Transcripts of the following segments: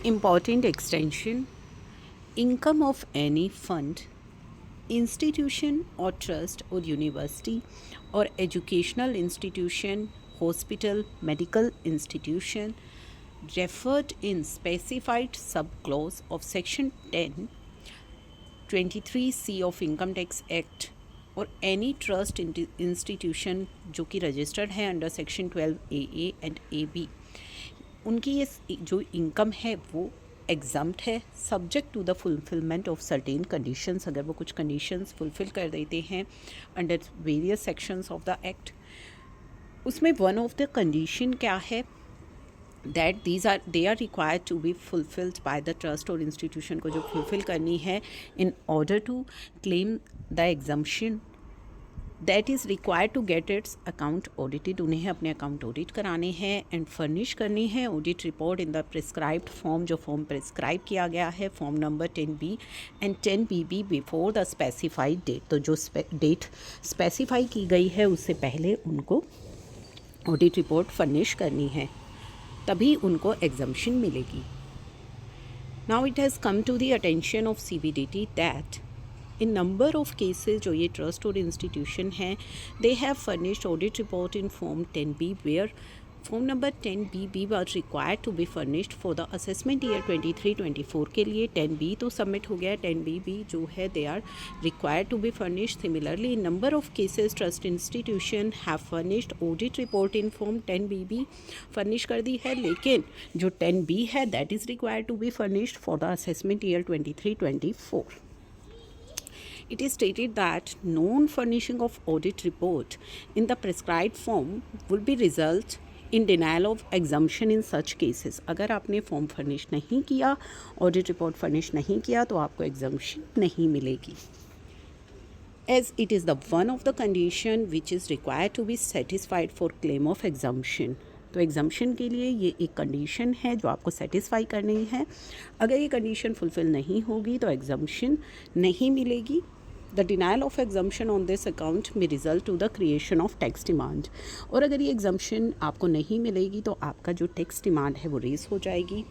Important extension: income of any fund, institution or trust or university or educational institution, hospital, medical institution referred in specified subclause of section 10 23C of Income Tax Act और any trust institution जो कि registered है under section 12AA and AB, उनकी ये जो income है वो exempt है subject to the fulfilment of certain conditions. अगर वो कुछ कंडीशंस फुलफिल कर देते हैं under various sections of the act, उसमें वन ऑफ द कंडीशन क्या है, that they are required to be fulfilled by the trust और इंस्टीट्यूशन को जो फुलफिल करनी है in order to claim the exemption that is required to get its account audited. उन्हें अपने अकाउंट ऑडिट कराने हैं एंड फर्निश करनी है audit report in the prescribed form, जो फॉर्म प्रिस्क्राइब किया गया है, form number 10B and 10BB before the specified date. तो जो डेट स्पेसिफाई की गई है उससे पहले उनको ऑडिट रिपोर्ट फर्निश करनी है, तभी उनको एग्जम्पशन मिलेगी। Now it has come to the attention of CBDT that in number of cases जो ये ट्रस्ट और इंस्टीट्यूशन हैं, they have furnished audit report in form 10B where form number 10BB was required to be furnished for the assessment year 23-24 के लिए। 10B तो submit हो गया, 10BB जो है they are required to be furnished. Similarly in number of cases trust institution have furnished audit report in form 10BB furnish कर दी है, लेकिन जो 10B है that is required to be furnished for the assessment year 23-24. It is stated that non-furnishing of audit report in the prescribed form will be result in denial of exemption in such cases. अगर आपने form furnish नहीं किया, audit report furnish नहीं किया, तो आपको exemption नहीं मिलेगी, as it is the one of the condition which is required to be satisfied for claim of exemption. तो एग्जम्पशन के लिए ये एक कंडीशन है जो आपको सेटिस्फाई करनी है। अगर ये कंडीशन फुलफिल नहीं होगी तो एग्जम्पशन नहीं मिलेगी। The denial of exemption on this account में result to the creation of tax demand. और अगर ये एग्जम्पशन आपको नहीं मिलेगी तो आपका जो टैक्स डिमांड है वो रेज हो जाएगी।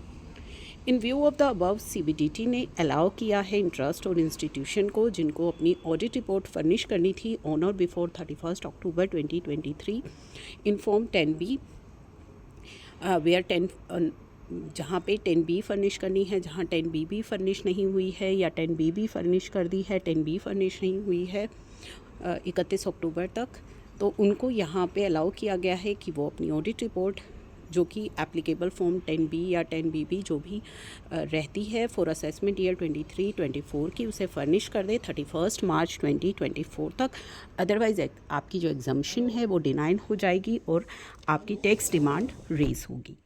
इन view of the above CBDT ने अलाउ किया है इंटरेस्ट और इंस्टीट्यूशन को जिनको अपनी ऑडिट रिपोर्ट फर्निश करनी थी ऑन और before 31 October 2023 in form 10B where 10 जहाँ पे 10B फर्निश करनी है, जहाँ 10BB फर्निश नहीं हुई है या 10BB फर्निश कर दी है, 10B फर्निश नहीं हुई है 31 अक्टूबर तक, तो उनको यहाँ पे अलाउ किया गया है कि वो अपनी ऑडिट रिपोर्ट जो कि एप्लीकेबल फॉर्म 10B या 10BB जो भी रहती है फॉर असेसमेंट ईयर 23-24 की, उसे फर्निश कर दे 31 मार्च 2024 तक। अदरवाइज आपकी जो एग्जम्पशन है वो डिनाइन हो जाएगी और आपकी टैक्स डिमांड रेज होगी।